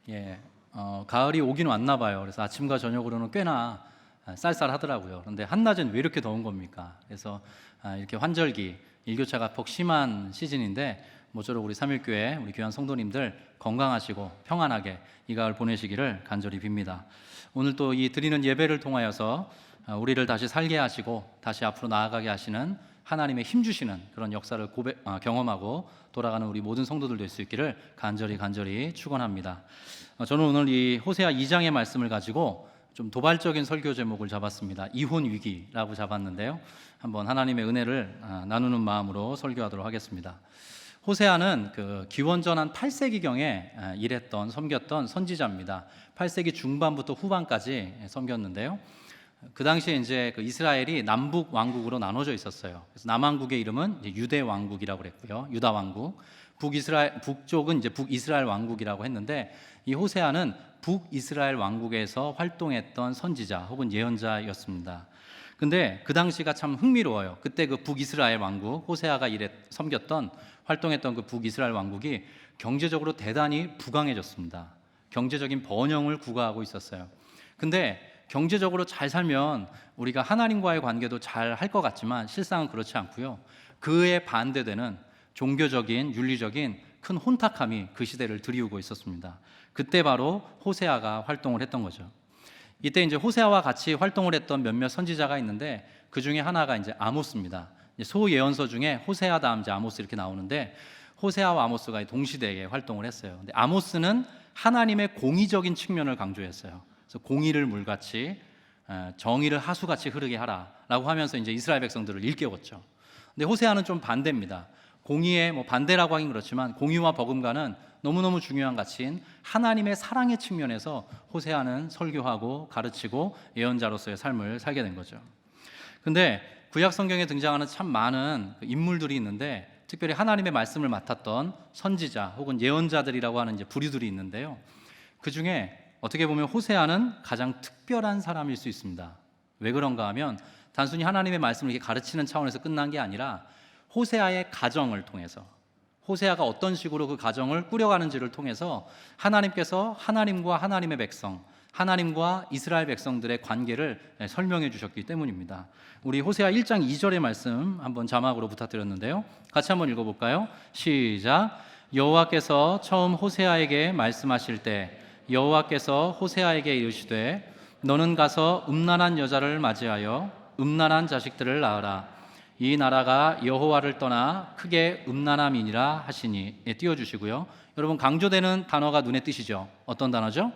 예, 가을이 오긴 왔나 봐요. 그래서 아침과 저녁으로는 꽤나 쌀쌀하더라고요. 그런데 한낮은 왜 이렇게 더운 겁니까? 그래서 이렇게 환절기, 일교차가 폭 심한 시즌인데 모쪼록 우리 삼일교회 우리 귀한 성도님들 건강하시고 평안하게 이 가을 보내시기를 간절히 빕니다. 오늘 또 이 드리는 예배를 통하여서 우리를 다시 살게 하시고 다시 앞으로 나아가게 하시는 하나님의 힘 주시는 그런 역사를 경험하고 돌아가는 우리 모든 성도들 될 수 있기를 간절히 축원합니다. 저는 오늘 이 호세아 2장의 말씀을 가지고 좀 도발적인 설교 제목을 잡았습니다. 이혼 위기라고 잡았는데요. 한번 하나님의 은혜를 나누는 마음으로 설교하도록 하겠습니다. 호세아는 그 기원전 한 8세기경에 일했던 섬겼던 선지자입니다. 8세기 중반부터 후반까지 섬겼는데요. 그 당시에 이제 그 이스라엘이 남북 왕국으로 나눠져 있었어요. 그래서 남왕국의 이름은 이제 유대 왕국이라고 그랬고요. 유다 왕국. 북쪽은 이제 북이스라엘 왕국이라고 했는데 이 호세아는 북이스라엘 왕국에서 활동했던 선지자 혹은 예언자였습니다. 근데 그 당시가 참 흥미로워요. 그때 그 북이스라엘 왕국, 호세아가 섬겼던 활동했던 그 북이스라엘 왕국이 경제적으로 대단히 부강해졌습니다. 경제적인 번영을 구가하고 있었어요. 근데 경제적으로 잘 살면 우리가 하나님과의 관계도 잘 할 것 같지만 실상은 그렇지 않고요. 그에 반대되는 종교적인, 윤리적인 큰 혼탁함이 그 시대를 들이우고 있었습니다. 그때 바로 호세아가 활동을 했던 거죠. 이때 이제 호세아와 같이 활동을 했던 몇몇 선지자가 있는데 그 중에 하나가 이제 아모스입니다. 소예언서 중에 호세아 다음 이제 아모스 이렇게 나오는데 호세아와 아모스가 동시대에 활동을 했어요. 근데 아모스는 하나님의 공의적인 측면을 강조했어요. 그래서 공의를 물같이 정의를 하수같이 흐르게 하라라고 하면서 이제 이스라엘 백성들을 일깨웠죠. 근데 호세아는 좀 반대입니다. 공의의 반대라고 하긴 그렇지만 공의와 버금가는 너무너무 중요한 가치인 하나님의 사랑의 측면에서 호세아는 설교하고 가르치고 예언자로서의 삶을 살게 된 거죠. 근데 구약 성경에 등장하는 참 많은 인물들이 있는데 특별히 하나님의 말씀을 맡았던 선지자 혹은 예언자들이라고 하는 이제 부류들이 있는데요. 그 중에 어떻게 보면 호세아는 가장 특별한 사람일 수 있습니다. 왜 그런가 하면 단순히 하나님의 말씀을 이렇게 가르치는 차원에서 끝난 게 아니라 호세아의 가정을 통해서 호세아가 어떤 식으로 그 가정을 꾸려가는지를 통해서 하나님께서 하나님과 하나님의 백성, 하나님과 이스라엘 백성들의 관계를 설명해 주셨기 때문입니다. 우리 호세아 1장 2절의 말씀 한번 자막으로 부탁드렸는데요. 같이 한번 읽어볼까요? 시작. 여호와께서 처음 호세아에게 말씀하실 때 여호와께서 호세아에게 이르시되 너는 가서 음란한 여자를 맞이하여 음란한 자식들을 낳으라. 이 나라가 여호와를 떠나 크게 음란함이니라 하시니. 띄워주시고요. 여러분 강조되는 단어가 눈에 띄시죠? 어떤 단어죠?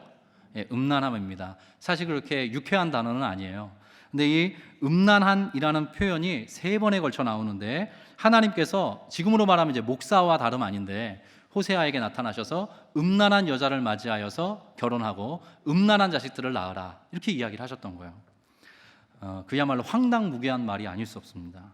음란함입니다. 사실 그렇게 유쾌한 단어는 아니에요. 근데 이 음란한이라는 표현이 3번에 걸쳐 나오는데 하나님께서 지금으로 말하면 이제 목사와 다름 아닌데 호세아에게 나타나셔서 음란한 여자를 맞이하여서 결혼하고 음란한 자식들을 낳으라 이렇게 이야기를 하셨던 거예요. 그야말로 황당무계한 말이 아닐 수 없습니다.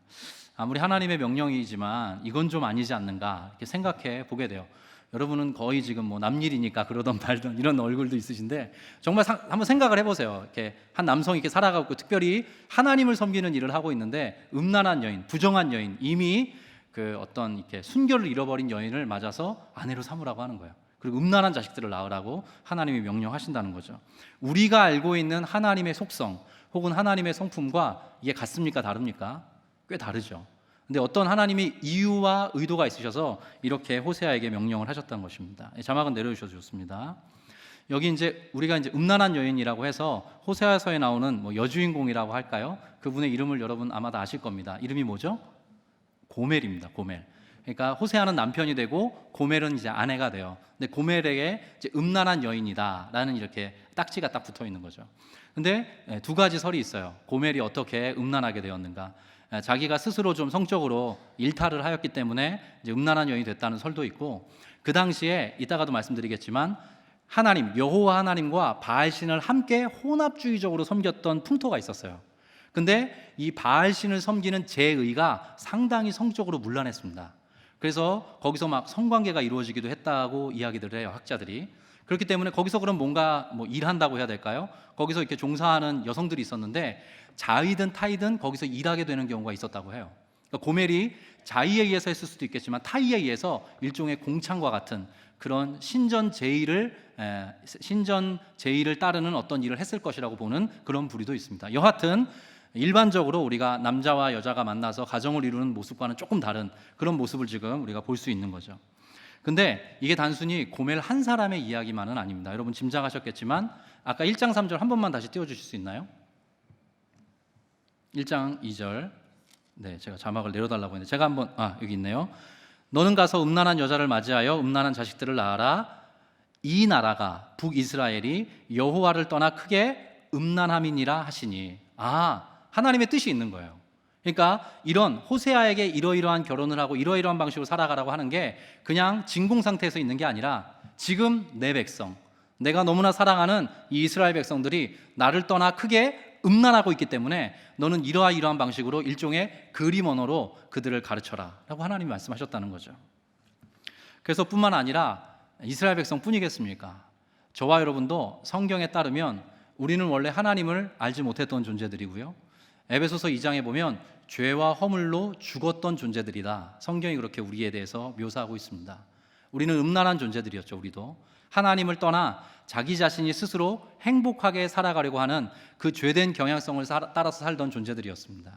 아무리 하나님의 명령이지만 이건 좀 아니지 않는가 이렇게 생각해 보게 돼요. 여러분은 거의 지금 남일이니까 그러던 말던 이런 얼굴도 있으신데 정말 한번 생각을 해보세요. 이렇게 한 남성이 이렇게 살아가고 특별히 하나님을 섬기는 일을 하고 있는데 음란한 여인, 부정한 여인, 이미 그 어떤 이렇게 순결을 잃어버린 여인을 맞아서 아내로 삼으라고 하는 거예요. 그리고 음란한 자식들을 낳으라고 하나님이 명령하신다는 거죠. 우리가 알고 있는 하나님의 속성 혹은 하나님의 성품과 이게 같습니까? 다릅니까? 꽤 다르죠. 근데 어떤 하나님이 이유와 의도가 있으셔서 이렇게 호세아에게 명령을 하셨다는 것입니다. 자막은 내려주셔도 좋습니다. 여기 이제 우리가 이제 음란한 여인이라고 해서 호세아서에 나오는 여주인공이라고 할까요? 그분의 이름을 여러분 아마 다 아실 겁니다. 이름이 뭐죠? 고멜입니다. 고멜. 그러니까 호세아는 남편이 되고 고멜은 이제 아내가 돼요. 근데 고멜에게 이제 음란한 여인이다라는 이렇게 딱지가 딱 붙어 있는 거죠. 근데 2가지 설이 있어요. 고멜이 어떻게 음란하게 되었는가? 자기가 스스로 좀 성적으로 일탈을 하였기 때문에 이제 음란한 여인이 됐다는 설도 있고, 그 당시에 이따가도 말씀드리겠지만 하나님 여호와 하나님과 바알신을 함께 혼합주의적으로 섬겼던 풍토가 있었어요. 근데 이 바알신을 섬기는 제의가 상당히 성적으로 문란했습니다. 그래서 거기서 막 성관계가 이루어지기도 했다고 이야기를 해요, 학자들이. 그렇기 때문에 거기서 그럼 뭔가 일한다고 해야 될까요? 거기서 이렇게 종사하는 여성들이 있었는데 자의든 타의든 거기서 일하게 되는 경우가 있었다고 해요. 그러니까 고멜이 자의에 의해서 했을 수도 있겠지만 타의에 의해서 일종의 공창과 같은 그런 신전 제의를 따르는 어떤 일을 했을 것이라고 보는 그런 부류도 있습니다. 여하튼 일반적으로 우리가 남자와 여자가 만나서 가정을 이루는 모습과는 조금 다른 그런 모습을 지금 우리가 볼 수 있는 거죠. 근데 이게 단순히 고멜 한 사람의 이야기만은 아닙니다. 여러분 짐작하셨겠지만 아까 1장 3절 한 번만 다시 띄워주실 수 있나요? 1장 2절. 네, 제가 자막을 내려달라고 했는데 제가 한번 여기 있네요. 너는 가서 음란한 여자를 맞이하여 음란한 자식들을 낳아라. 이 나라가 북이스라엘이 여호와를 떠나 크게 음란함이니라 하시니. 하나님의 뜻이 있는 거예요. 그러니까 이런 호세아에게 이러이러한 결혼을 하고 이러이러한 방식으로 살아가라고 하는 게 그냥 진공 상태에서 있는 게 아니라 지금 내 백성, 내가 너무나 사랑하는 이 이스라엘 백성들이 나를 떠나 크게 음란하고 있기 때문에 너는 이러한 방식으로 일종의 그림 언어로 그들을 가르쳐라 라고 하나님이 말씀하셨다는 거죠. 그래서 뿐만 아니라 이스라엘 백성뿐이겠습니까? 저와 여러분도 성경에 따르면 우리는 원래 하나님을 알지 못했던 존재들이고요, 에베소서 2장에 보면 죄와 허물로 죽었던 존재들이다, 성경이 그렇게 우리에 대해서 묘사하고 있습니다. 우리는 음란한 존재들이었죠. 우리도 하나님을 떠나 자기 자신이 스스로 행복하게 살아가려고 하는 그 죄된 경향성을 따라서 살던 존재들이었습니다.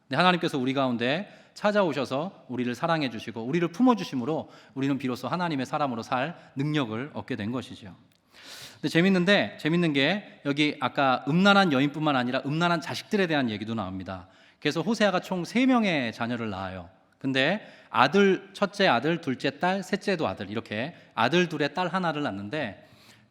근데 하나님께서 우리 가운데 찾아오셔서 우리를 사랑해 주시고 우리를 품어주심으로 우리는 비로소 하나님의 사람으로 살 능력을 얻게 된 것이죠. 근데 재밌는 게 여기 아까 음란한 여인뿐만 아니라 음란한 자식들에 대한 얘기도 나옵니다. 그래서 호세아가 총 3명의 자녀를 낳아요. 근데 첫째 아들, 둘째 딸, 셋째도 아들, 이렇게 아들 둘에 딸 하나를 낳는데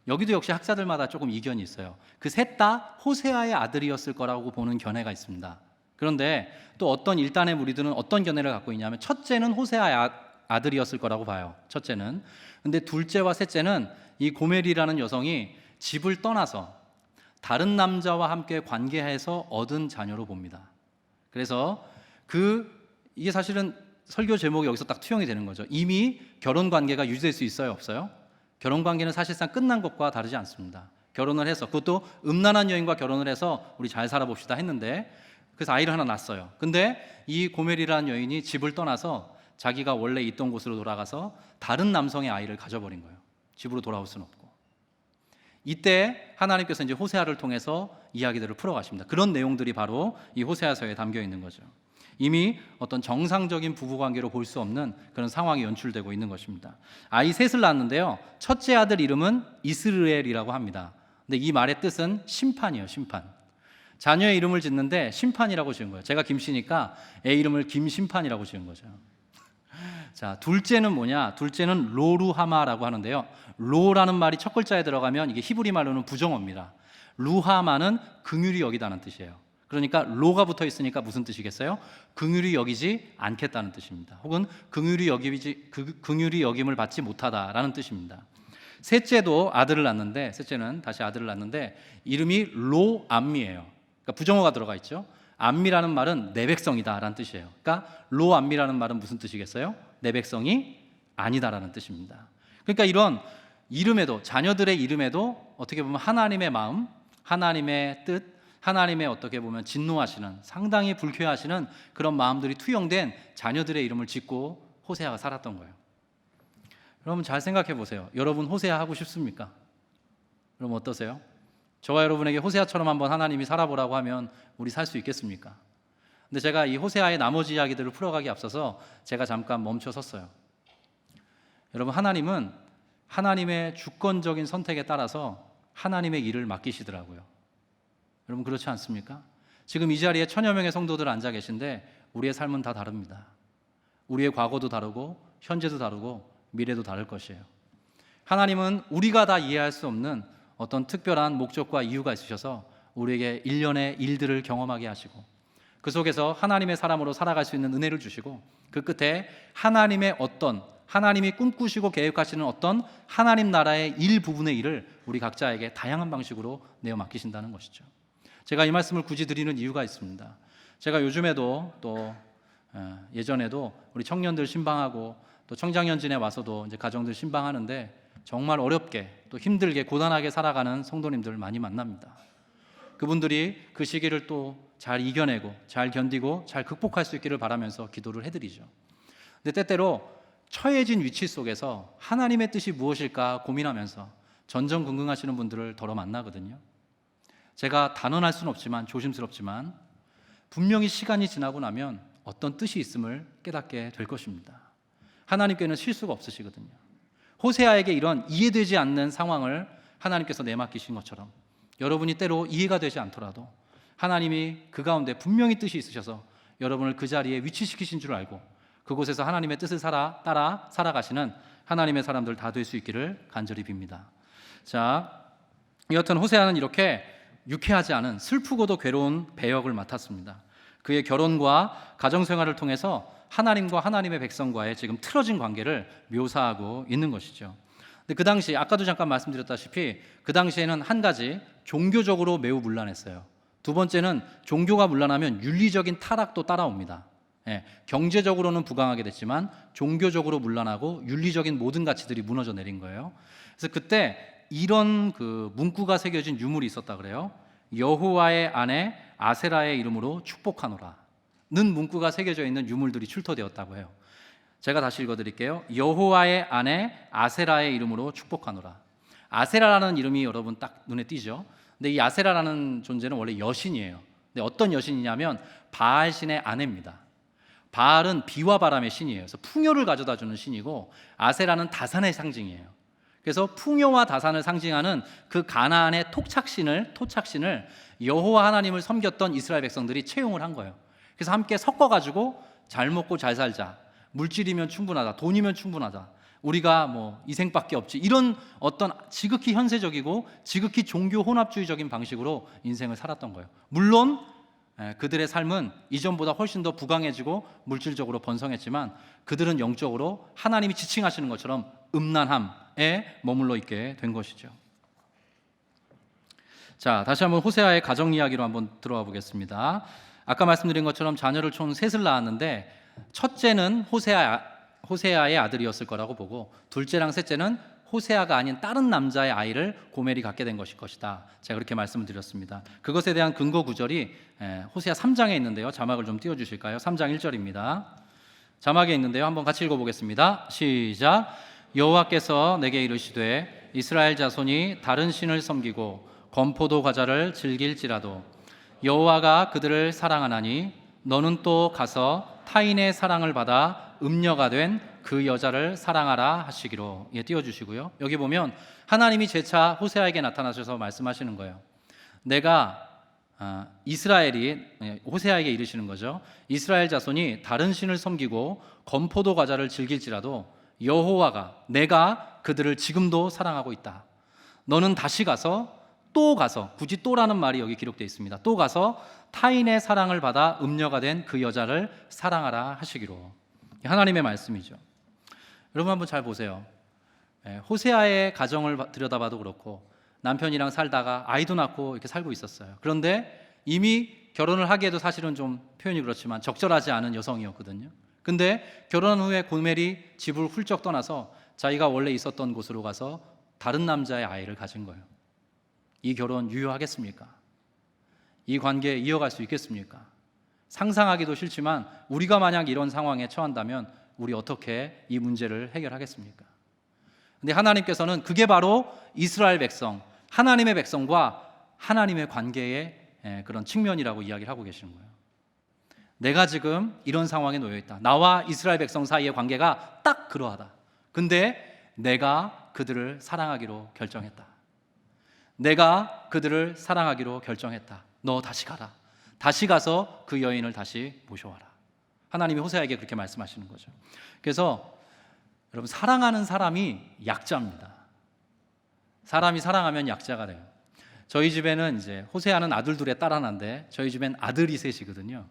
여기도 역시 학자들마다 조금 이견이 있어요. 그 셋 다 호세아의 아들이었을 거라고 보는 견해가 있습니다. 그런데 또 어떤 일단의 무리들은 어떤 견해를 갖고 있냐면 첫째는 호세아의 아들이었을 거라고 봐요. 첫째는. 근데 둘째와 셋째는 이 고멜이라는 여성이 집을 떠나서 다른 남자와 함께 관계해서 얻은 자녀로 봅니다. 그래서 이게 사실은 설교 제목이 여기서 딱 투영이 되는 거죠. 이미 결혼 관계가 유지될 수 있어요, 없어요? 결혼 관계는 사실상 끝난 것과 다르지 않습니다. 결혼을 해서, 그것도 음란한 여인과 결혼을 해서 우리 잘 살아봅시다 했는데, 그래서 아이를 하나 낳았어요. 근데 이 고멜이라는 여인이 집을 떠나서 자기가 원래 있던 곳으로 돌아가서 다른 남성의 아이를 가져버린 거예요. 집으로 돌아올 수는 없고. 이때 하나님께서 이제 호세아를 통해서 이야기들을 풀어가십니다. 그런 내용들이 바로 이 호세아서에 담겨 있는 거죠. 이미 어떤 정상적인 부부관계로 볼 수 없는 그런 상황이 연출되고 있는 것입니다. 아이 셋을 낳았는데요, 첫째 아들 이름은 이스르엘이라고 합니다. 근데 이 말의 뜻은 심판이에요. 심판. 자녀의 이름을 짓는데 심판이라고 지은 거예요. 제가 김씨니까 애 이름을 김심판이라고 지은 거죠. 자, 둘째는 뭐냐? 둘째는 로루하마라고 하는데요, 로라는 말이 첫 글자에 들어가면 이게 히브리 말로는 부정어입니다. 루하마는 긍휼히 여기다는 뜻이에요. 그러니까 로가 붙어 있으니까 무슨 뜻이겠어요? 긍휼히 여기지 않겠다는 뜻입니다. 혹은 긍휼히 여김을 받지 못하다라는 뜻입니다. 셋째도 아들을 낳는데, 셋째는 다시 아들을 낳는데 이름이 로암미예요. 그러니까 부정어가 들어가 있죠. 암미라는 말은 내 백성이다라는 뜻이에요. 그러니까 로암미라는 말은 무슨 뜻이겠어요? 내 백성이 아니다라는 뜻입니다. 그러니까 이런 이름에도, 자녀들의 이름에도 어떻게 보면 하나님의 마음, 하나님의 뜻, 하나님의 어떻게 보면 진노하시는, 상당히 불쾌하시는 그런 마음들이 투영된 자녀들의 이름을 짓고 호세아가 살았던 거예요. 여러분 잘 생각해 보세요. 여러분 호세아 하고 싶습니까? 여러분 어떠세요? 저와 여러분에게 호세아처럼 한번 하나님이 살아보라고 하면 우리 살 수 있겠습니까? 근데 제가 이 호세아의 나머지 이야기들을 풀어가기 앞서서 제가 잠깐 멈춰 섰어요. 여러분, 하나님은 하나님의 주권적인 선택에 따라서 하나님의 일을 맡기시더라고요. 여러분 그렇지 않습니까? 지금 이 자리에 1000여 명의 성도들 앉아 계신데 우리의 삶은 다 다릅니다. 우리의 과거도 다르고 현재도 다르고 미래도 다를 것이에요. 하나님은 우리가 다 이해할 수 없는 어떤 특별한 목적과 이유가 있으셔서 우리에게 일련의 일들을 경험하게 하시고 그 속에서 하나님의 사람으로 살아갈 수 있는 은혜를 주시고 그 끝에 하나님이 꿈꾸시고 계획하시는 어떤 하나님 나라의 일부분의 일을 우리 각자에게 다양한 방식으로 내어 맡기신다는 것이죠. 제가 이 말씀을 굳이 드리는 이유가 있습니다. 제가 요즘에도 또 예전에도 우리 청년들 신방하고 또 청장년진에 와서도 이제 가정들 신방하는데 정말 어렵게 또 힘들게 고단하게 살아가는 성도님들 많이 만납니다. 그분들이 그 시기를 또 잘 이겨내고 잘 견디고 잘 극복할 수 있기를 바라면서 기도를 해드리죠. 근데 때때로 처해진 위치 속에서 하나님의 뜻이 무엇일까 고민하면서 전전긍긍하시는 분들을 더러 만나거든요. 제가 단언할 수는 없지만 조심스럽지만 분명히 시간이 지나고 나면 어떤 뜻이 있음을 깨닫게 될 것입니다. 하나님께는 실수가 없으시거든요. 호세아에게 이런 이해되지 않는 상황을 하나님께서 내맡기신 것처럼 여러분이 때로 이해가 되지 않더라도 하나님이 그 가운데 분명히 뜻이 있으셔서 여러분을 그 자리에 위치시키신 줄 알고 그곳에서 하나님의 뜻을 따라 살아가시는 하나님의 사람들 다 될 수 있기를 간절히 빕니다. 자, 여하튼 호세아는 이렇게 유쾌하지 않은 슬프고도 괴로운 배역을 맡았습니다. 그의 결혼과 가정생활을 통해서 하나님과 하나님의 백성과의 지금 틀어진 관계를 묘사하고 있는 것이죠. 근데 그 당시 아까도 잠깐 말씀드렸다시피 그 당시에는 한 가지 종교적으로 매우 문란했어요. 두 번째는 종교가 문란하면 윤리적인 타락도 따라옵니다. 경제적으로는 부강하게 됐지만 종교적으로 문란하고 윤리적인 모든 가치들이 무너져 내린 거예요. 그래서 그때 이런 그 문구가 새겨진 유물이 있었다 그래요. 여호와의 아내 아세라의 이름으로 축복하노라 는 문구가 새겨져 있는 유물들이 출토되었다고 해요. 제가 다시 읽어드릴게요. 여호와의 아내 아세라의 이름으로 축복하노라. 아세라라는 이름이 여러분 딱 눈에 띄죠. 근데 이 아세라라는 존재는 원래 여신이에요. 근데 어떤 여신이냐면 바알 신의 아내입니다. 바알은 비와 바람의 신이에요. 그래서 풍요를 가져다주는 신이고 아세라는 다산의 상징이에요. 그래서 풍요와 다산을 상징하는 그 가나안의 토착신을 여호와 하나님을 섬겼던 이스라엘 백성들이 채용을 한 거예요. 그래서 함께 섞어가지고 잘 먹고 잘 살자, 물질이면 충분하다, 돈이면 충분하다, 우리가 뭐 이 생밖에 없지, 이런 어떤 지극히 현세적이고 지극히 종교 혼합주의적인 방식으로 인생을 살았던 거예요. 물론 그들의 삶은 이전보다 훨씬 더 부강해지고 물질적으로 번성했지만 그들은 영적으로 하나님이 지칭하시는 것처럼 음란함에 머물러 있게 된 것이죠. 자, 다시 한번 호세아의 가정 이야기로 한번 들어와 보겠습니다. 아까 말씀드린 것처럼 자녀를 총 셋을 낳았는데 첫째는 호세아의 아들이었을 거라고 보고 둘째랑 셋째는 호세아가 아닌 다른 남자의 아이를 고멜이 갖게 된 것일 것이다. 제가 그렇게 말씀을 드렸습니다. 그것에 대한 근거 구절이 호세아 3장에 있는데요. 자막을 좀 띄워주실까요? 3장 1절입니다. 자막에 있는데요. 한번 같이 읽어보겠습니다. 시작. 여호와께서 내게 이르시되 이스라엘 자손이 다른 신을 섬기고 건포도 과자를 즐길지라도 여호와가 그들을 사랑하나니 너는 또 가서 타인의 사랑을 받아 음녀가 된 그 여자를 사랑하라 하시기로. 띄워주시고요. 여기 보면 하나님이 재차 호세아에게 나타나셔서 말씀하시는 거예요. 내가 호세아에게 이르시는 거죠. 이스라엘 자손이 다른 신을 섬기고 건포도 과자를 즐길지라도 여호와가 내가 그들을 지금도 사랑하고 있다. 너는 다시 또 가서 굳이 또라는 말이 여기 기록되어 있습니다. 또 가서 타인의 사랑을 받아 음녀가 된 그 여자를 사랑하라 하시기로. 하나님의 말씀이죠. 여러분 한번 잘 보세요. 호세아의 가정을 들여다봐도 그렇고 남편이랑 살다가 아이도 낳고 이렇게 살고 있었어요. 그런데 이미 결혼을 하기에도 사실은 좀 표현이 그렇지만 적절하지 않은 여성이었거든요. 근데 결혼 후에 고멜이 집을 훌쩍 떠나서 자기가 원래 있었던 곳으로 가서 다른 남자의 아이를 가진 거예요. 이 결혼 유효하겠습니까? 이 관계 이어갈 수 있겠습니까? 상상하기도 싫지만 우리가 만약 이런 상황에 처한다면 우리 어떻게 이 문제를 해결하겠습니까? 근데 하나님께서는 그게 바로 이스라엘 백성, 하나님의 백성과 하나님의 관계의 그런 측면이라고 이야기를 하고 계시는 거예요. 내가 지금 이런 상황에 놓여 있다. 나와 이스라엘 백성 사이의 관계가 딱 그러하다. 근데 내가 그들을 사랑하기로 결정했다. 내가 그들을 사랑하기로 결정했다. 너 다시 가라. 다시 가서 그 여인을 다시 모셔와라. 하나님이 호세아에게 그렇게 말씀하시는 거죠. 그래서 여러분, 사랑하는 사람이 약자입니다. 사람이 사랑하면 약자가 돼요. 저희 집에는 이제 호세아는 아들 둘에 딸 하나인데 저희 집엔 아들이 셋이거든요.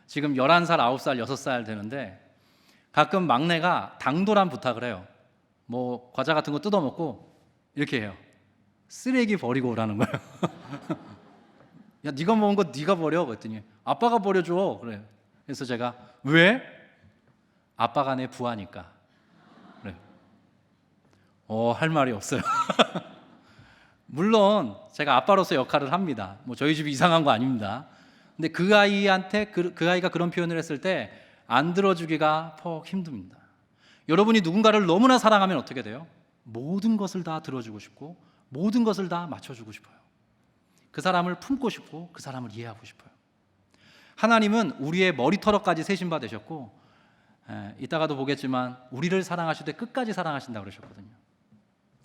지금 11살, 9살, 6살 되는데 가끔 막내가 당돌한 부탁을 해요. 뭐 과자 같은 거 뜯어먹고 이렇게 해요. 쓰레기 버리고 오라는 거예요. 야, 네가 먹은 거 네가 버려. 그랬더니 아빠가 버려줘. 그래요. 그래서 제가 왜? 아빠가 내 부하니까. 그래요. 할 말이 없어요. 물론 제가 아빠로서 역할을 합니다. 뭐 저희 집이 이상한 거 아닙니다. 근데 그 아이한테 그 아이가 그런 표현을 했을 때 안 들어주기가 퍽 힘듭니다. 여러분이 누군가를 너무나 사랑하면 어떻게 돼요? 모든 것을 다 들어주고 싶고 모든 것을 다 맞춰주고 싶어요. 그 사람을 품고 싶고 그 사람을 이해하고 싶어요. 하나님은 우리의 머리털어까지 세신 바 되셨고, 이따가도 보겠지만 우리를 사랑하실 때 끝까지 사랑하신다고 그러셨거든요.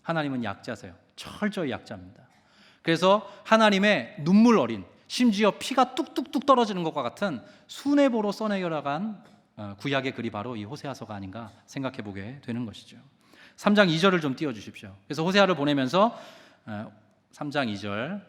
하나님은 약자세요. 철저히 약자입니다. 그래서 하나님의 눈물 어린, 심지어 피가 뚝뚝뚝 떨어지는 것과 같은 수뇌보로 써내려간 구약의 글이 바로 이 호세아서가 아닌가 생각해 보게 되는 것이죠. 3장 2절을 좀 띄워주십시오. 그래서 호세아를 보내면서 3장 2절,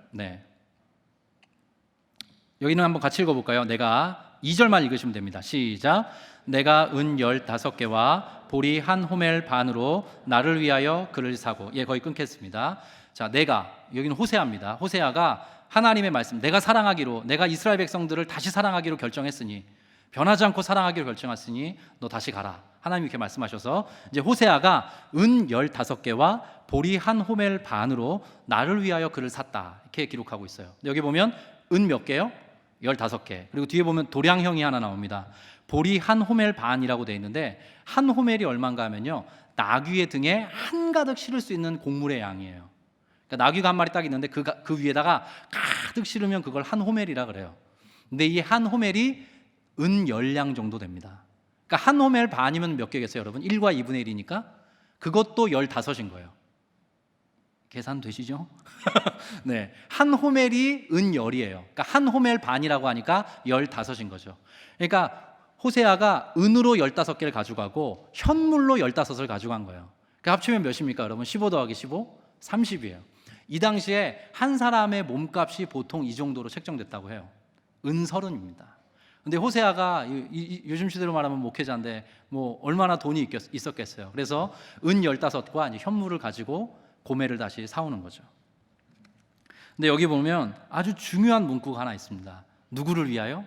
여기는 한번 같이 읽어볼까요? 내가 2절만 읽으시면 됩니다. 시작. 내가 은 15개와 보리 한 호멜 반으로 나를 위하여 그를 사고. 거의 끊겠습니다. 자, 내가, 여기는 호세아입니다. 호세아가 하나님의 말씀, 내가 사랑하기로, 내가 이스라엘 백성들을 다시 사랑하기로 결정했으니, 변하지 않고 사랑하기로 결정했으니 너 다시 가라. 하나님이 이렇게 말씀하셔서 이제 호세아가 은 15개와 보리 한 호멜 반으로 나를 위하여 그를 샀다, 이렇게 기록하고 있어요. 여기 보면 은 몇 개요? 15개. 그리고 뒤에 보면 도량형이 하나 나옵니다. 보리 한 호멜 반이라고 되어 있는데, 한 호멜이 얼마인가 하면요, 나귀의 등에 한가득 실을 수 있는 곡물의 양이에요. 그러니까 나귀가 한 마리 딱 있는데 그 위에다가 가득 실으면 그걸 한 호멜이라 그래요. 근데 이 한 호멜이 은 10량 정도 됩니다. 그러니까 한 호멜 반이면 몇 개겠어요, 여러분? 1과 2분의 1이니까 그것도 15인 거예요. 계산 되시죠? 네, 한 호멜이 은 10이에요. 그러니까 한 호멜 반이라고 하니까 15인 거죠. 그러니까 호세아가 은으로 15개를 가져가고 현물로 15을 가져간 거예요. 그러니까 합치면 몇입니까, 여러분? 15 더하기 15? 30이에요. 이 당시에 한 사람의 몸값이 보통 이 정도로 책정됐다고 해요. 은 30입니다. 근데 호세아가 요즘 시대로 말하면 목회자인데 뭐 얼마나 돈이 있었겠어요. 그래서 은 15과 현물을 가지고 고멜을 다시 사오는 거죠. 근데 여기 보면 아주 중요한 문구가 하나 있습니다. 누구를 위하여?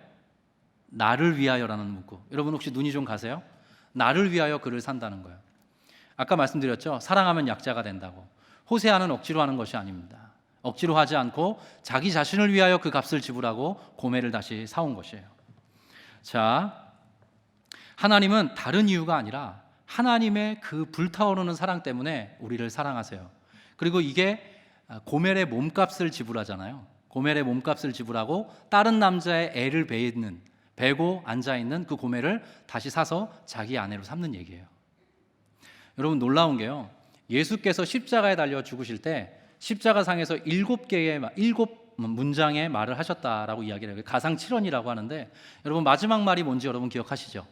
나를 위하여라는 문구. 여러분 혹시 눈이 좀 가세요? 나를 위하여 그를 산다는 거예요. 아까 말씀드렸죠, 사랑하면 약자가 된다고. 호세아는 억지로 하는 것이 아닙니다. 억지로 하지 않고 자기 자신을 위하여 그 값을 지불하고 고멜을 다시 사온 것이에요. 자, 하나님은 다른 이유가 아니라 하나님의 그 불타오르는 사랑 때문에 우리를 사랑하세요. 그리고 이게 고멜의 몸값을 지불하잖아요. 고멜의 몸값을 지불하고 다른 남자의 애를 베고 앉아있는 그 고멜을 다시 사서 자기 아내로 삼는 얘기예요. 여러분 놀라운 게요, 예수께서 십자가에 달려 죽으실 때 십자가상에서 7 문장의 말을 하셨다라고 이야기를 해요. 가상 7원이라고 하는데, 여러분 마지막 말이 뭔지 여러분 기억하시죠?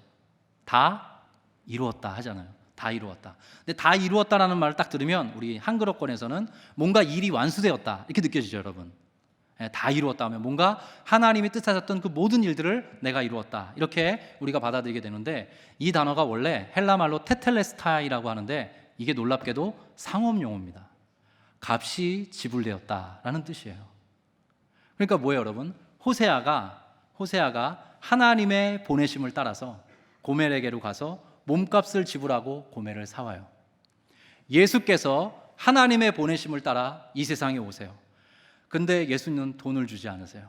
다 이루었다 하잖아요. 다 이루었다. 근데 다 이루었다라는 말을 딱 들으면 우리 한글어권에서는 뭔가 일이 완수되었다 이렇게 느껴지죠, 여러분. 다 이루었다 하면 뭔가 하나님이 뜻하셨던 그 모든 일들을 내가 이루었다, 이렇게 우리가 받아들이게 되는데, 이 단어가 원래 헬라 말로 테텔레스타이라고 하는데 이게 놀랍게도 상업용어입니다. 값이 지불되었다라는 뜻이에요. 그러니까 뭐예요, 여러분? 호세아가 하나님의 보내심을 따라서 고멜에게로 가서 몸값을 지불하고 고멜을 사와요. 예수께서 하나님의 보내심을 따라 이 세상에 오세요. 근데 예수는 돈을 주지 않으세요.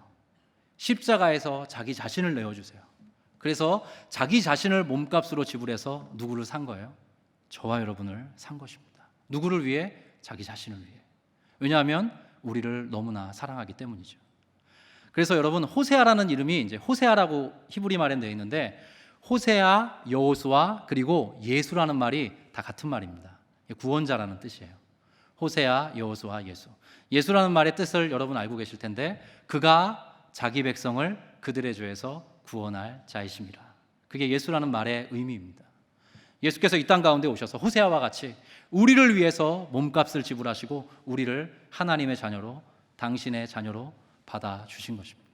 십자가에서 자기 자신을 내어주세요. 그래서 자기 자신을 몸값으로 지불해서 누구를 산 거예요? 저와 여러분을 산 것입니다. 누구를 위해? 자기 자신을 위해. 왜냐하면 우리를 너무나 사랑하기 때문이죠. 그래서 여러분 호세아라는 이름이 이제 호세아라고 히브리 말에 되어 있는데, 호세아, 여호수아 그리고 예수라는 말이 다 같은 말입니다. 구원자라는 뜻이에요. 호세아, 여호수아, 예수. 예수라는 말의 뜻을 여러분 알고 계실 텐데, 그가 자기 백성을 그들의 죄에서 구원할 자이십니다. 그게 예수라는 말의 의미입니다. 예수께서 이 땅 가운데 오셔서 호세아와 같이 우리를 위해서 몸값을 지불하시고 우리를 하나님의 자녀로, 당신의 자녀로 받아주신 것입니다.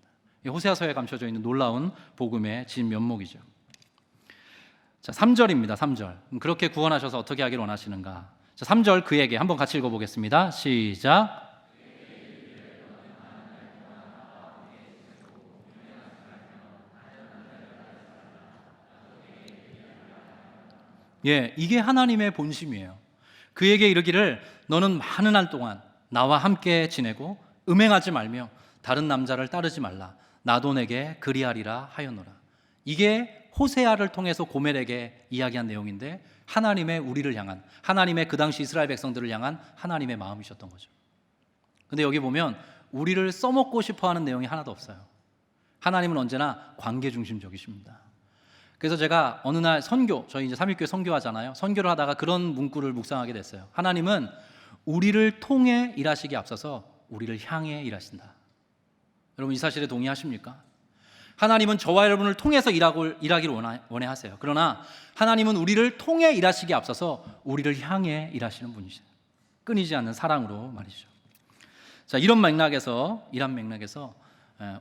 호세아서에 감춰져 있는 놀라운 복음의 진면목이죠. 자, 3절입니다. 3절. 그렇게 구원하셔서 어떻게 하길 원하시는가? 자, 3절 그에게 한번 같이 읽어보겠습니다. 시작. 이게 하나님의 본심이에요. 그에게 이르기를 너는 많은 날 동안 나와 함께 지내고 음행하지 말며 다른 남자를 따르지 말라. 나도 내게 그리하리라 하였노라. 이게 호세아를 통해서 고멜에게 이야기한 내용인데 하나님의 우리를 향한, 하나님의 그 당시 이스라엘 백성들을 향한 하나님의 마음이셨던 거죠. 근데 여기 보면 우리를 써먹고 싶어하는 내용이 하나도 없어요. 하나님은 언제나 관계 중심적이십니다. 그래서 제가 어느 날 선교, 저희 이제 삼일교회 선교하잖아요. 선교를 하다가 그런 문구를 묵상하게 됐어요. 하나님은 우리를 통해 일하시기 앞서서 우리를 향해 일하신다. 여러분 이 사실에 동의하십니까? 하나님은 저와 여러분을 통해서 일하기를 원해 하세요. 그러나 하나님은 우리를 통해 일하시기 앞서서 우리를 향해 일하시는 분이시죠. 끊이지 않는 사랑으로 말이죠. 자, 이런 맥락에서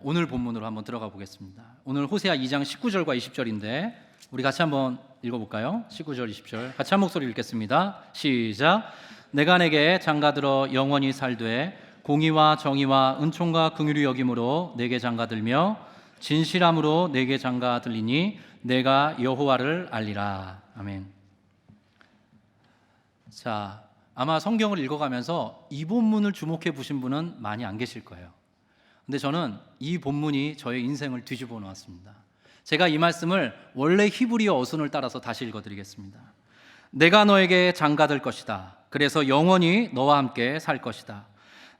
오늘 본문으로 한번 들어가 보겠습니다. 오늘 호세아 2장 19절과 20절인데 우리 같이 한번 읽어볼까요? 19절 20절 같이 한 목소리 읽겠습니다. 시작. 내가 내게 장가들어 영원히 살되 공의와 정의와 은총과 긍휼이 여김으로 내게 장가들며 진실함으로 내게 장가들리니 내가 여호와를 알리라. 아멘. 자, 아마 성경을 읽어가면서 이 본문을 주목해 보신 분은 많이 안 계실 거예요. 근데 저는 이 본문이 저의 인생을 뒤집어 놓았습니다. 제가 이 말씀을 원래 히브리어 어순을 따라서 다시 읽어드리겠습니다. 내가 너에게 장가들 것이다. 그래서 영원히 너와 함께 살 것이다.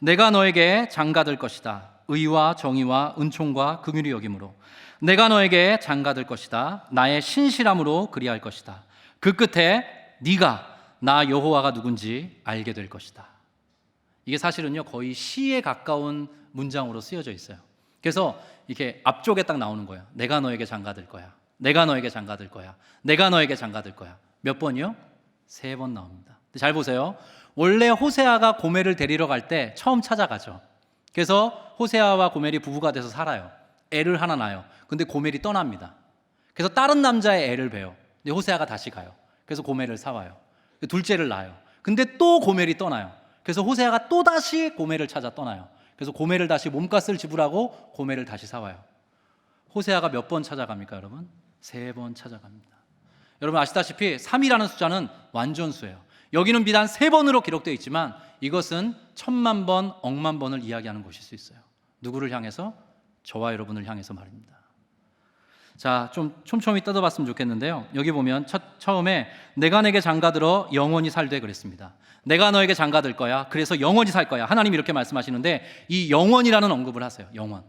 내가 너에게 장가들 것이다. 의와 정의와 은총과 긍휼이 여김으로 내가 너에게 장가들 것이다. 나의 신실함으로 그리할 것이다. 그 끝에 네가 나 여호와가 누군지 알게 될 것이다. 이게 사실은요 거의 시에 가까운 문장으로 쓰여져 있어요. 그래서 이렇게 앞쪽에 딱 나오는 거예요. 내가 너에게 장가들 거야. 내가 너에게 장가들 거야. 내가 너에게 장가들 거야. 몇 번이요? 3번 나옵니다. 잘 보세요. 원래 호세아가 고멜을 데리러 갈 때 처음 찾아가죠. 그래서 호세아와 고멜이 부부가 돼서 살아요. 애를 하나 낳아요. 근데 고멜이 떠납니다. 그래서 다른 남자의 애를 배요. 근데 호세아가 다시 가요. 그래서 고멜을 사와요. 둘째를 낳아요. 근데 또 고멜이 떠나요. 그래서 호세아가 또 다시 고멜을 찾아 떠나요. 그래서 고멜을 다시 몸값을 지불하고 고멜을 다시 사와요. 호세아가 몇 번 찾아갑니까, 여러분? 3번 찾아갑니다. 여러분 아시다시피 3이라는 숫자는 완전수예요. 여기는 비단 3번으로 기록되어 있지만 이것은 1000만 번, 억만 번을 이야기하는 것일 수 있어요. 누구를 향해서? 저와 여러분을 향해서 말입니다. 자, 좀 촘촘히 뜯어봤으면 좋겠는데요. 여기 보면 처음에 내가 내게 장가들어 영원히 살되 그랬습니다. 내가 너에게 장가들 거야. 그래서 영원히 살 거야. 하나님이 이렇게 말씀하시는데 이 영원이라는 언급을 하세요. 영원.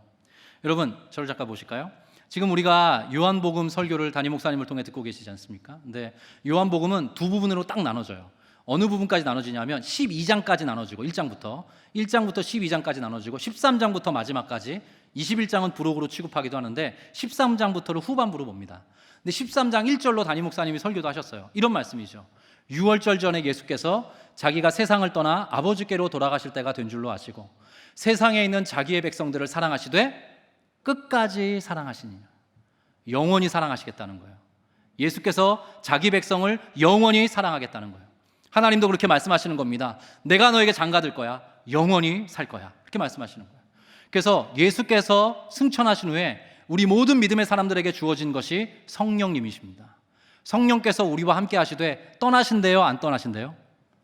여러분 저를 잠깐 보실까요? 지금 우리가 요한복음 설교를 담임 목사님을 통해 듣고 계시지 않습니까? 근데 요한복음은 두 부분으로 딱 나눠져요. 어느 부분까지 나눠지냐면 12장까지 나눠지고 1장부터 12장까지 나눠지고 13장부터 마지막까지 21장은 부록으로 취급하기도 하는데 13장부터를 후반부로 봅니다. 근데 13장 1절로 담임 목사님이 설교도 하셨어요. 이런 말씀이죠. 6월절 전에 예수께서 자기가 세상을 떠나 아버지께로 돌아가실 때가 된 줄로 아시고 세상에 있는 자기의 백성들을 사랑하시되 끝까지 사랑하시니 영원히 사랑하시겠다는 거예요. 예수께서 자기 백성을 영원히 사랑하겠다는 거예요. 하나님도 그렇게 말씀하시는 겁니다. 내가 너에게 장가들 거야. 영원히 살 거야. 그렇게 말씀하시는 거예요. 그래서 예수께서 승천하신 후에 우리 모든 믿음의 사람들에게 주어진 것이 성령님이십니다. 성령께서 우리와 함께 하시되 떠나신대요? 안 떠나신대요?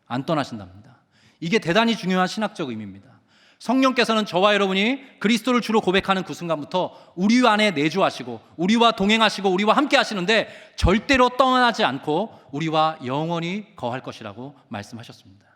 안 떠나신답니다. 이게 대단히 중요한 신학적 의미입니다. 성령께서는 저와 여러분이 그리스도를 주로 고백하는 그 순간부터 우리 안에 내주하시고 우리와 동행하시고 우리와 함께 하시는데 절대로 떠나지 않고 우리와 영원히 거할 것이라고 말씀하셨습니다.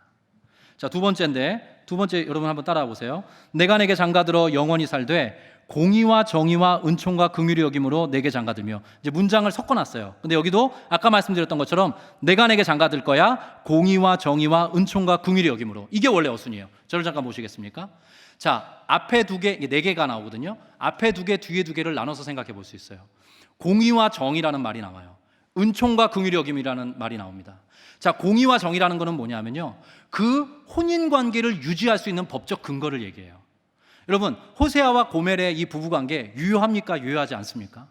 자, 두 번째 여러분 한번 따라와 보세요. 내가 내게 장가들어 영원히 살되 공의와 정의와 은총과 긍휼이 여김으로 내게 장가들며, 이제 문장을 섞어놨어요. 근데 여기도 아까 말씀드렸던 것처럼 내가 내게 장가들 거야. 공의와 정의와 은총과 긍휼이 여김으로. 이게 원래 어순이에요. 저를 잠깐 보시겠습니까? 자, 앞에 두 개, 네 개가 나오거든요. 앞에 두 개, 뒤에 두 개를 나눠서 생각해 볼 수 있어요. 공의와 정의라는 말이 나와요. 은총과 긍휼이 여김이라는 말이 나옵니다. 자, 공의와 정의라는 것은 뭐냐면요, 그 혼인 관계를 유지할 수 있는 법적 근거를 얘기해요. 여러분, 호세아와 고멜의 이 부부관계 유효합니까? 유효하지 않습니까?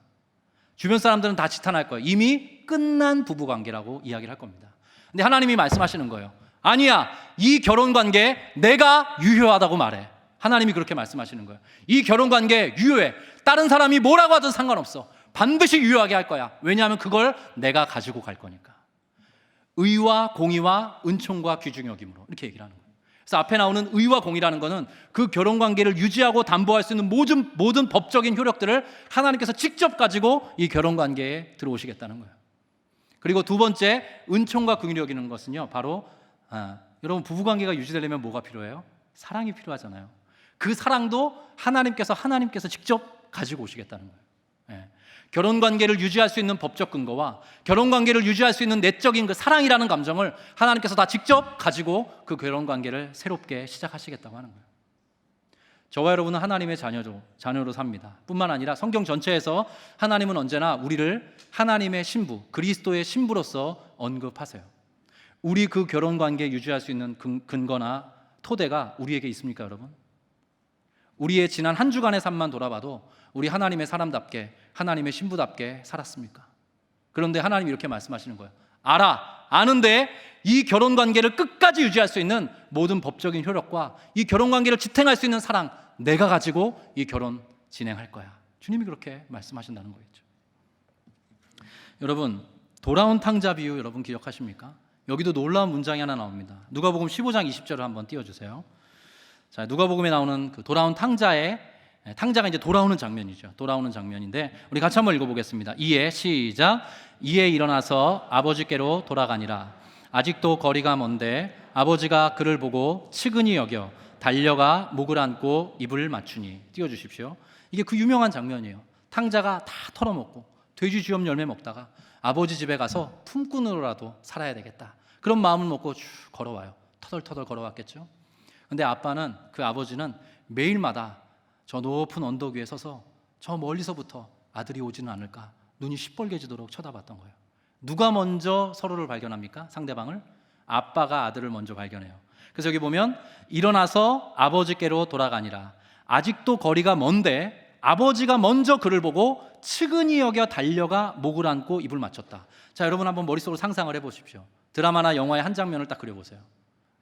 주변 사람들은 다 지탄할 거예요. 이미 끝난 부부관계라고 이야기를 할 겁니다. 근데 하나님이 말씀하시는 거예요. 아니야, 이 결혼관계 내가 유효하다고 말해. 하나님이 그렇게 말씀하시는 거예요. 이 결혼관계 유효해. 다른 사람이 뭐라고 하든 상관없어. 반드시 유효하게 할 거야. 왜냐하면 그걸 내가 가지고 갈 거니까. 의와 공의와 은총과 귀중히 여김으로, 이렇게 얘기를 하는 거예요. 그래서 앞에 나오는 의와 공이라는 것은 그 결혼 관계를 유지하고 담보할 수 있는 모든 법적인 효력들을 하나님께서 직접 가지고 이 결혼 관계에 들어오시겠다는 거예요. 그리고 두 번째, 은총과 긍휼이 여기는 것은요, 바로 여러분, 부부 관계가 유지되려면 뭐가 필요해요? 사랑이 필요하잖아요. 그 사랑도 하나님께서 직접 가지고 오시겠다는 거예요. 결혼 관계를 유지할 수 있는 법적 근거와 결혼 관계를 유지할 수 있는 내적인 그 사랑이라는 감정을 하나님께서 다 직접 가지고 그 결혼 관계를 새롭게 시작하시겠다고 하는 거예요. 저와 여러분은 하나님의 자녀로 삽니다. 뿐만 아니라 성경 전체에서 하나님은 언제나 우리를 하나님의 신부, 그리스도의 신부로서 언급하세요. 우리 그 결혼 관계 유지할 수 있는 근거나 토대가 우리에게 있습니까, 여러분? 우리의 지난 한 주간의 삶만 돌아봐도 우리 하나님의 사람답게, 하나님의 신부답게 살았습니까? 그런데 하나님이 이렇게 말씀하시는 거예요. 아는데 이 결혼 관계를 끝까지 유지할 수 있는 모든 법적인 효력과 이 결혼 관계를 지탱할 수 있는 사랑, 내가 가지고 이 결혼 진행할 거야. 주님이 그렇게 말씀하신다는 거겠죠. 여러분, 돌아온 탕자 비유 여러분 기억하십니까? 여기도 놀라운 문장이 하나 나옵니다. 누가복음 15장 20절을 한번 띄워주세요. 자, 누가복음에 나오는 그 돌아온 탕자가 이제 돌아오는 장면이죠. 돌아오는 장면인데 우리 같이 한번 읽어보겠습니다. 시작. 이에 일어나서 아버지께로 돌아가니라. 아직도 거리가 먼데 아버지가 그를 보고 측은히 여겨 달려가 목을 안고 입을 맞추니. 띄워주십시오. 이게 그 유명한 장면이에요. 탕자가 다 털어먹고 돼지 쥐염 열매 먹다가 아버지 집에 가서 품꾼으로라도 살아야 되겠다, 그런 마음을 먹고 쭉 걸어와요. 터덜터덜 걸어왔겠죠. 근데 그 아버지는 매일마다 저 높은 언덕 위에 서서 저 멀리서부터 아들이 오지는 않을까 눈이 시뻘개지도록 쳐다봤던 거예요. 누가 먼저 서로를 발견합니까? 상대방을? 아빠가 아들을 먼저 발견해요. 그래서 여기 보면 일어나서 아버지께로 돌아가니라. 아직도 거리가 먼데 아버지가 먼저 그를 보고 측은히 여겨 달려가 목을 안고 입을 맞췄다. 자, 여러분 한번 머릿속으로 상상을 해보십시오. 드라마나 영화의 한 장면을 딱 그려보세요.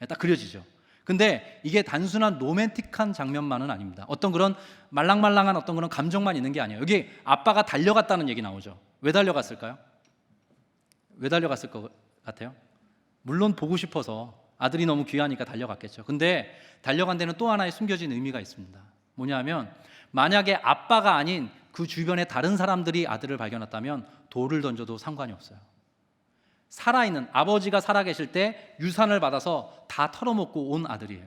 딱 그려지죠. 근데 이게 단순한 로맨틱한 장면만은 아닙니다. 어떤 그런 말랑말랑한 어떤 그런 감정만 있는 게 아니에요. 여기 아빠가 달려갔다는 얘기 나오죠. 왜 달려갔을까요? 왜 달려갔을 것 같아요? 물론 보고 싶어서, 아들이 너무 귀하니까 달려갔겠죠. 근데 달려간 데는 또 하나의 숨겨진 의미가 있습니다. 뭐냐면 만약에 아빠가 아닌 그 주변의 다른 사람들이 아들을 발견했다면 돌을 던져도 상관이 없어요. 살아있는 아버지가 살아계실 때 유산을 받아서 다 털어먹고 온 아들이에요.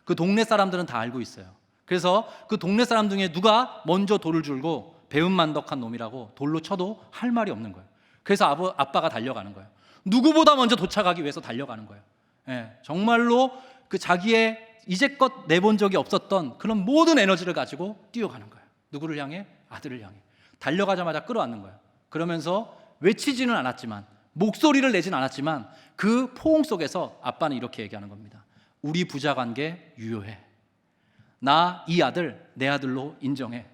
그 동네 사람들은 다 알고 있어요. 그래서 그 동네 사람 중에 누가 먼저 돌을 줄고 배은만덕한 놈이라고 돌로 쳐도 할 말이 없는 거예요. 그래서 아빠가 달려가는 거예요. 누구보다 먼저 도착하기 위해서 달려가는 거예요. 정말로 그 자기의 이제껏 내본 적이 없었던 그런 모든 에너지를 가지고 뛰어가는 거예요. 누구를 향해? 아들을 향해. 달려가자마자 끌어안는 거예요. 그러면서 외치지는 않았지만, 목소리를 내진 않았지만 그 포옹 속에서 아빠는 이렇게 얘기하는 겁니다. 우리 부자 관계 유효해. 나 이 아들 내 아들로 인정해.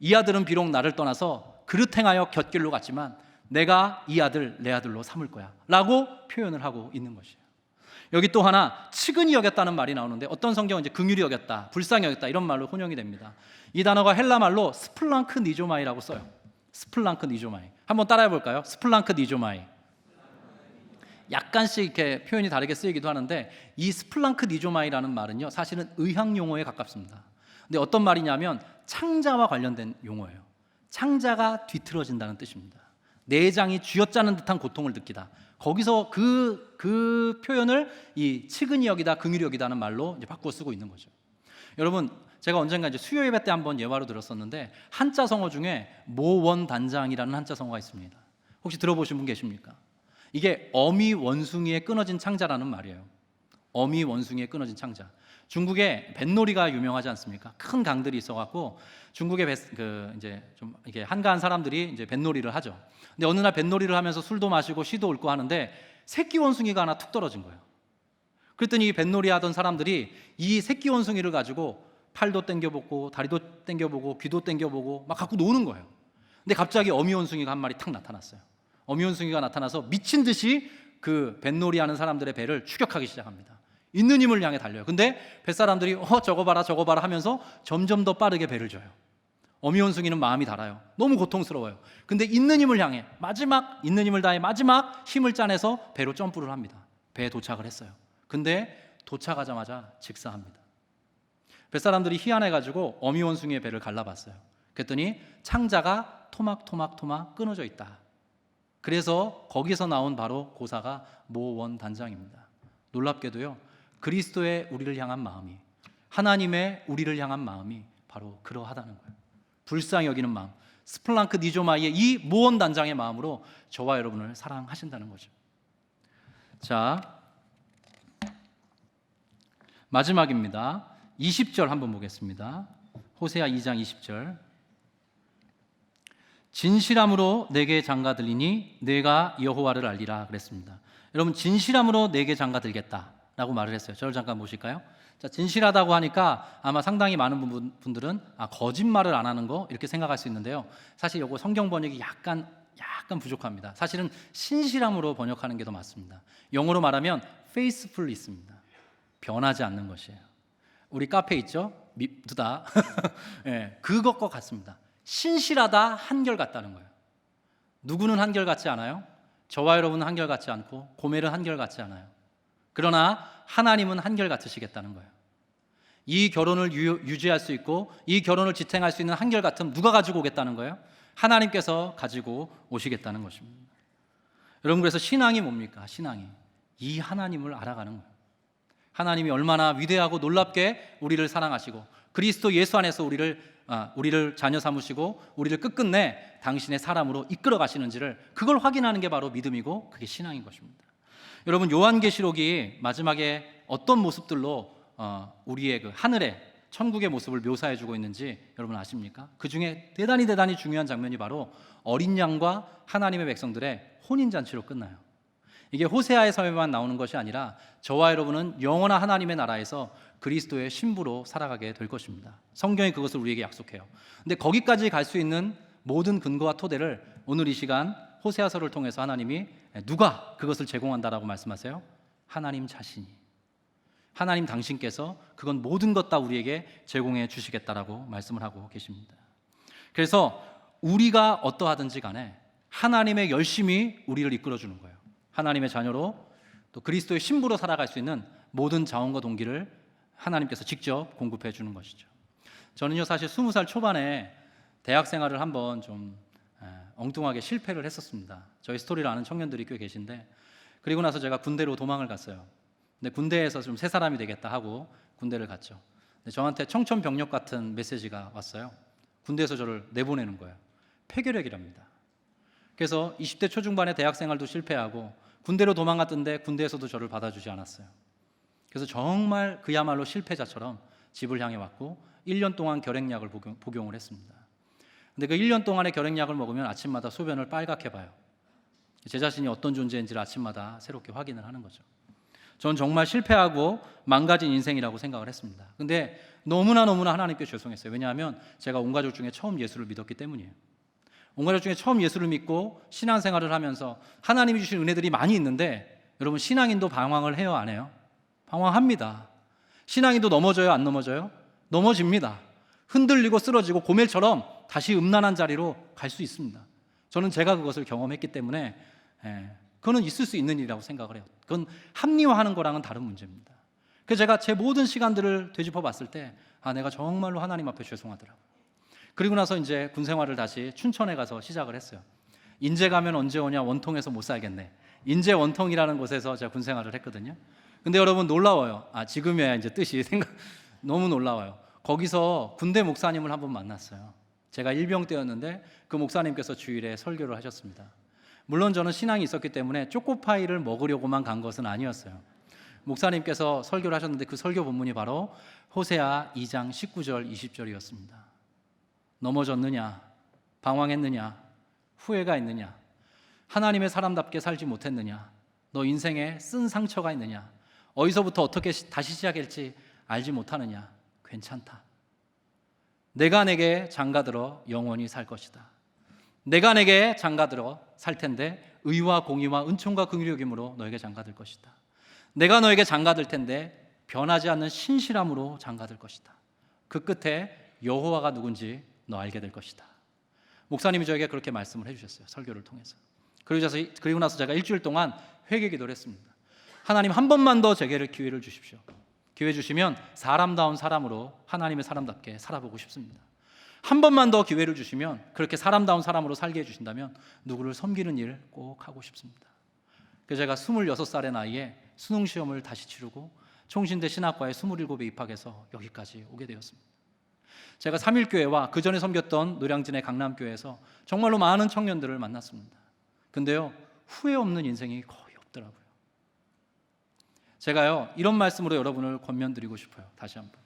이 아들은 비록 나를 떠나서 그릇 행하여 곁길로 갔지만 내가 이 아들 내 아들로 삼을 거야 라고 표현을 하고 있는 것이에요. 여기 또 하나 측은히 여겼다는 말이 나오는데 어떤 성경은 이제 긍휼히 여겼다, 불쌍히 여겼다 이런 말로 혼용이 됩니다. 이 단어가 헬라 말로 스플랑크 니조마이라고 써요. 스플랑크 니조마이. 한번 따라해 볼까요? 스플랑크 니조마이. 약간씩 이렇게 표현이 다르게 쓰이기도 하는데 이 스플랑크 니조마이라는 말은요, 사실은 의학 용어에 가깝습니다. 근데 어떤 말이냐면 창자와 관련된 용어예요. 창자가 뒤틀어진다는 뜻입니다. 내장이 쥐어짜는 듯한 고통을 느끼다. 거기서 그 표현을 이 측은히 여기다, 긍휼히 여기다는 말로 이제 바꾸어 쓰고 있는 거죠. 여러분, 제가 언젠가 이제 수요 예배 때 한번 예화로 들었었는데 한자 성어 중에 모원단장이라는 한자 성어가 있습니다. 혹시 들어보신 분 계십니까? 이게 어미 원숭이에 끊어진 창자라는 말이에요. 어미 원숭이에 끊어진 창자. 중국에 뱃놀이가 유명하지 않습니까? 큰 강들이 있어갖고 중국의 이제 좀 이게 한가한 사람들이 이제 뱃놀이를 하죠. 근데 어느 날 뱃놀이를 하면서 술도 마시고 시도 읊고 하는데 새끼 원숭이가 하나 툭 떨어진 거예요. 그랬더니 이 뱃놀이 하던 사람들이 이 새끼 원숭이를 가지고 팔도 당겨보고 다리도 당겨보고 귀도 당겨보고 막 갖고 노는 거예요. 근데 갑자기 어미 원숭이가 한 마리 탁 나타났어요. 어미 원숭이가 나타나서 미친 듯이 그 뱃놀이 하는 사람들의 배를 추격하기 시작합니다. 있는 힘을 향해 달려요. 근데 뱃사람들이 저거 봐라 하면서 점점 더 빠르게 배를 져요. 어미 원숭이는 마음이 달아요. 너무 고통스러워요. 근데 있는 힘을 향해 있는 힘을 다해 마지막 힘을 짜내서 배로 점프를 합니다. 배에 도착을 했어요. 근데 도착하자마자 직사합니다. 뱃사람들이 희한해가지고 어미원숭이의 배를 갈라봤어요. 그랬더니 창자가 토막토막 끊어져 있다. 그래서 거기서 나온 바로 고사가 모원단장입니다. 놀랍게도요, 그리스도의 우리를 향한 마음이, 하나님의 우리를 향한 마음이 바로 그러하다는 거예요. 불쌍히 여기는 마음, 스플랑크 니조마이의 이 모원단장의 마음으로 저와 여러분을 사랑하신다는 거죠. 자, 마지막입니다. 20절 한번 보겠습니다. 호세아 2장 20절. 진실함으로 내게 장가들리니 내가 여호와를 알리라 그랬습니다. 여러분, 진실함으로 내게 장가들겠다라고 말을 했어요. 저를 잠깐 보실까요? 자, 진실하다고 하니까 아마 상당히 많은 분들은 거짓말을 안 하는 거 이렇게 생각할 수 있는데요. 사실 이거 성경 번역이 약간 부족합니다. 사실은 신실함으로 번역하는 게 더 맞습니다. 영어로 말하면 faithful입니다. 변하지 않는 것이에요. 우리 카페 있죠? 밉다. 네, 그것과 같습니다. 신실하다, 한결같다는 거예요. 누구는 한결같지 않아요? 저와 여러분은 한결같지 않고 고멜은 한결같지 않아요. 그러나 하나님은 한결같으시겠다는 거예요. 이 결혼을 유지할 수 있고 이 결혼을 지탱할 수 있는 한결같음 누가 가지고 오겠다는 거예요? 하나님께서 가지고 오시겠다는 것입니다. 여러분, 그래서 신앙이 뭡니까? 신앙이 이 하나님을 알아가는 거예요. 하나님이 얼마나 위대하고 놀랍게 우리를 사랑하시고 그리스도 예수 안에서 우리를 자녀 삼으시고 우리를 끝끝내 당신의 사람으로 이끌어 가시는지를, 그걸 확인하는 게 바로 믿음이고 그게 신앙인 것입니다. 여러분, 요한계시록이 마지막에 어떤 모습들로 우리의 그 하늘의 천국의 모습을 묘사해 주고 있는지 여러분 아십니까? 그 중에 대단히 중요한 장면이 바로 어린 양과 하나님의 백성들의 혼인잔치로 끝나요. 이게 호세아의 섬에만 나오는 것이 아니라 저와 여러분은 영원한 하나님의 나라에서 그리스도의 신부로 살아가게 될 것입니다. 성경이 그것을 우리에게 약속해요. 근데 거기까지 갈 수 있는 모든 근거와 토대를 오늘 이 시간 호세아서를 통해서 하나님이 누가 그것을 제공한다라고 말씀하세요? 하나님 자신이, 하나님 당신께서 그건 모든 것 다 우리에게 제공해 주시겠다라고 말씀을 하고 계십니다. 그래서 우리가 어떠하든지 간에 하나님의 열심히 우리를 이끌어주는 거예요. 하나님의 자녀로 또 그리스도의 신부로 살아갈 수 있는 모든 자원과 동기를 하나님께서 직접 공급해 주는 것이죠. 저는요, 사실 20살 초반에 대학 생활을 한번 좀 엉뚱하게 실패를 했었습니다. 저희 스토리를 아는 청년들이 꽤 계신데, 그리고 나서 제가 군대로 도망을 갔어요. 근데 군대에서 좀 새 사람이 되겠다 하고 군대를 갔죠. 근데 저한테 청천벽력 같은 메시지가 왔어요. 군대에서 저를 내보내는 거예요. 폐결핵이랍니다. 그래서 20대 초중반에 대학 생활도 실패하고 군대로 도망갔던데 군대에서도 저를 받아주지 않았어요. 그래서 정말 그야말로 실패자처럼 집을 향해 왔고 1년 동안 결핵약을 복용을 했습니다. 근데 그 1년 동안의 결핵약을 먹으면 아침마다 소변을 빨갛게 봐요. 제 자신이 어떤 존재인지를 아침마다 새롭게 확인을 하는 거죠. 저는 정말 실패하고 망가진 인생이라고 생각을 했습니다. 근데 너무나 하나님께 죄송했어요. 왜냐하면 제가 온 가족 중에 처음 예수를 믿었기 때문이에요. 온 가족 중에 처음 예수를 믿고 신앙생활을 하면서 하나님이 주신 은혜들이 많이 있는데, 여러분, 신앙인도 방황을 해요, 안 해요? 방황합니다. 신앙인도 넘어져요, 안 넘어져요? 넘어집니다. 흔들리고 쓰러지고 고멜처럼 다시 음란한 자리로 갈 수 있습니다. 저는 제가 그것을 경험했기 때문에 그거는 있을 수 있는 일이라고 생각을 해요. 그건 합리화하는 거랑은 다른 문제입니다. 그래서 제가 제 모든 시간들을 되짚어 봤을 때 내가 정말로 하나님 앞에 죄송하더라고요. 그리고 나서 이제 군 생활을 다시 춘천에 가서 시작을 했어요. 인제 가면 언제 오냐, 원통에서 못 살겠네. 인제 원통이라는 곳에서 제가 군 생활을 했거든요. 근데 여러분 놀라워요. 지금이야 이제 뜻이 너무 놀라워요. 거기서 군대 목사님을 한번 만났어요. 제가 일병 때였는데 그 목사님께서 주일에 설교를 하셨습니다. 물론 저는 신앙이 있었기 때문에 초코파이를 먹으려고만 간 것은 아니었어요. 목사님께서 설교를 하셨는데 그 설교 본문이 바로 호세아 2장 19절 20절이었습니다. 넘어졌느냐? 방황했느냐? 후회가 있느냐? 하나님의 사람답게 살지 못했느냐? 너 인생에 쓴 상처가 있느냐? 어디서부터 어떻게 다시 시작할지 알지 못하느냐? 괜찮다. 내가 내게 장가들어 영원히 살 것이다. 내가 내게 장가들어 살 텐데 의와 공의와 은총과 긍휼의 힘으로 너에게 장가들 것이다. 내가 너에게 장가들 텐데 변하지 않는 신실함으로 장가들 것이다. 그 끝에 여호와가 누군지 너 알게 될 것이다. 목사님이 저에게 그렇게 말씀을 해주셨어요. 설교를 통해서. 그리고 나서 제가 일주일 동안 회개 기도를 했습니다. 하나님, 한 번만 더 제게 기회를 주십시오. 기회 주시면 사람다운 사람으로 하나님의 사람답게 살아보고 싶습니다. 한 번만 더 기회를 주시면 그렇게 사람다운 사람으로 살게 해주신다면 누구를 섬기는 일 꼭 하고 싶습니다. 그래서 제가 26살의 나이에 수능시험을 다시 치르고 총신대 신학과에 27에 입학해서 여기까지 오게 되었습니다. 제가 삼일교회와 그 전에 섬겼던 노량진의 강남교회에서 정말로 많은 청년들을 만났습니다. 근데요, 후회 없는 인생이 거의 없더라고요. 제가요, 이런 말씀으로 여러분을 권면드리고 싶어요. 다시 한번,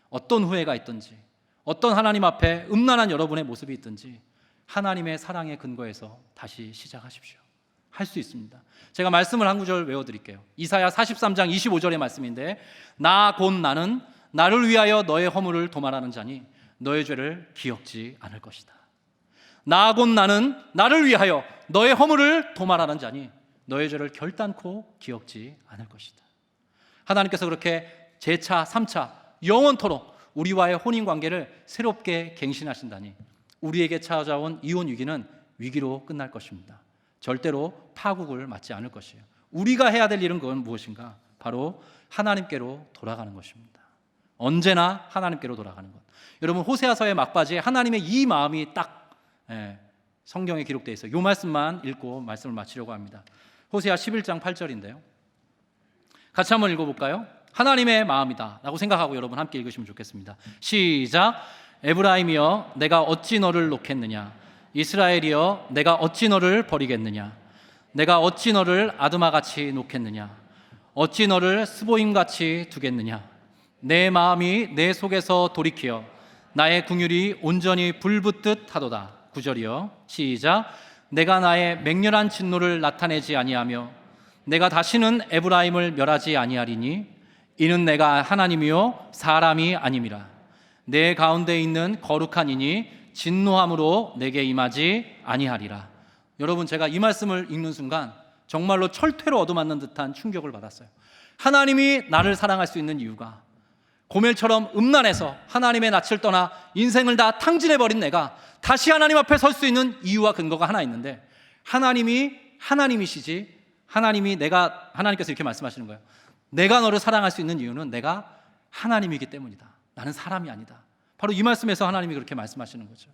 어떤 후회가 있든지, 어떤 하나님 앞에 음란한 여러분의 모습이 있든지 하나님의 사랑의 근거에서 다시 시작하십시오. 할 수 있습니다. 제가 말씀을 한 구절 외워드릴게요. 이사야 43장 25절의 말씀인데, 나 곧 나는 나를 위하여 너의 허물을 도말하는 자니 너의 죄를 기억지 않을 것이다. 나 곧 나는 나를 위하여 너의 허물을 도말하는 자니 너의 죄를 결단코 기억지 않을 것이다. 하나님께서 그렇게 재차 3차 영원토록 우리와의 혼인관계를 새롭게 갱신하신다니 우리에게 찾아온 이혼 위기는 위기로 끝날 것입니다. 절대로 파국을 맞지 않을 것이에요. 우리가 해야 될 일은 그건 무엇인가? 바로 하나님께로 돌아가는 것입니다. 언제나 하나님께로 돌아가는 것. 여러분, 호세아서의 막바지에 하나님의 이 마음이 딱 성경에 기록되어 있어요. 이 말씀만 읽고 말씀을 마치려고 합니다. 호세아 11장 8절인데요. 같이 한번 읽어볼까요? 하나님의 마음이다 라고 생각하고 여러분 함께 읽으시면 좋겠습니다. 시작. 에브라임이여 내가 어찌 너를 놓겠느냐, 이스라엘이여 내가 어찌 너를 버리겠느냐, 내가 어찌 너를 아드마같이 놓겠느냐, 어찌 너를 스보임같이 두겠느냐. 내 마음이 내 속에서 돌이키어 나의 궁율이 온전히 불붙듯 하도다. 9절이요. 시작. 내가 나의 맹렬한 진노를 나타내지 아니하며 내가 다시는 에브라임을 멸하지 아니하리니 이는 내가 하나님이요 사람이 아님이라. 내 가운데 있는 거룩한 이니 진노함으로 내게 임하지 아니하리라. 여러분, 제가 이 말씀을 읽는 순간 정말로 철퇴로 얻어맞는 듯한 충격을 받았어요. 하나님이 나를 사랑할 수 있는 이유가, 고멜처럼 음란해서 하나님의 낯을 떠나 인생을 다 탕진해버린 내가 다시 하나님 앞에 설 수 있는 이유와 근거가 하나 있는데, 하나님이시지, 하나님께서 이렇게 말씀하시는 거예요. 내가 너를 사랑할 수 있는 이유는 내가 하나님이기 때문이다. 나는 사람이 아니다. 바로 이 말씀에서 하나님이 그렇게 말씀하시는 거죠.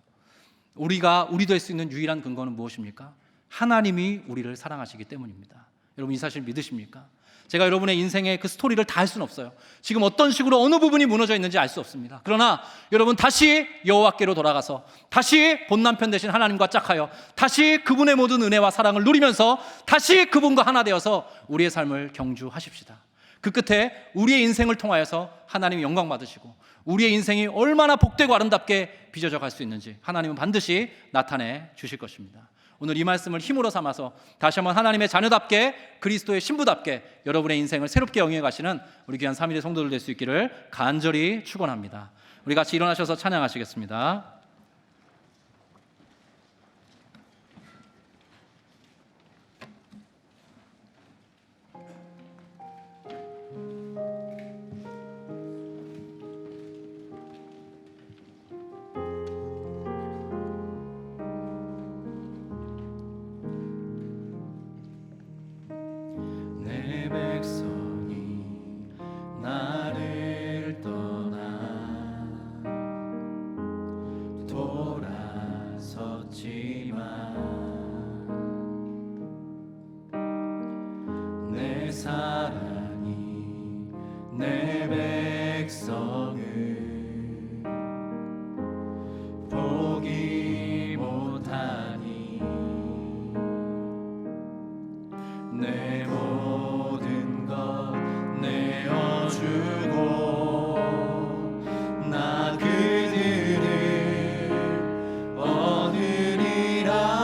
우리 될 수 있는 유일한 근거는 무엇입니까? 하나님이 우리를 사랑하시기 때문입니다. 여러분, 이 사실 믿으십니까? 제가 여러분의 인생의 그 스토리를 다 할 수는 없어요. 지금 어떤 식으로 어느 부분이 무너져 있는지 알 수 없습니다. 그러나 여러분, 다시 여호와께로 돌아가서 다시 본남편 되신 하나님과 짝하여 다시 그분의 모든 은혜와 사랑을 누리면서 다시 그분과 하나 되어서 우리의 삶을 경주하십시다. 그 끝에 우리의 인생을 통하여서 하나님이 영광 받으시고 우리의 인생이 얼마나 복되고 아름답게 빚어져 갈 수 있는지 하나님은 반드시 나타내 주실 것입니다. 오늘 이 말씀을 힘으로 삼아서 다시 한번 하나님의 자녀답게, 그리스도의 신부답게 여러분의 인생을 새롭게 영위해 가시는 우리 귀한 3일의 성도들 될 수 있기를 간절히 축원합니다. 우리 같이 일어나셔서 찬양하시겠습니다. 사랑이 내 백성을 보기 못하니 내 모든 것 내어주고 나 그들을 얻으리라.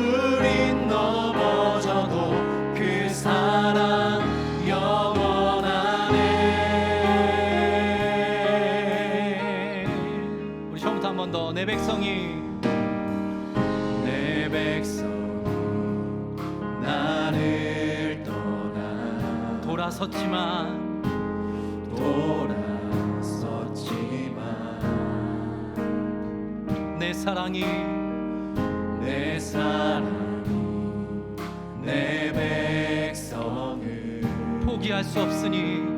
우린 넘어 돌아섰지만 내 사랑이 내 백성을 포기할 수 없으니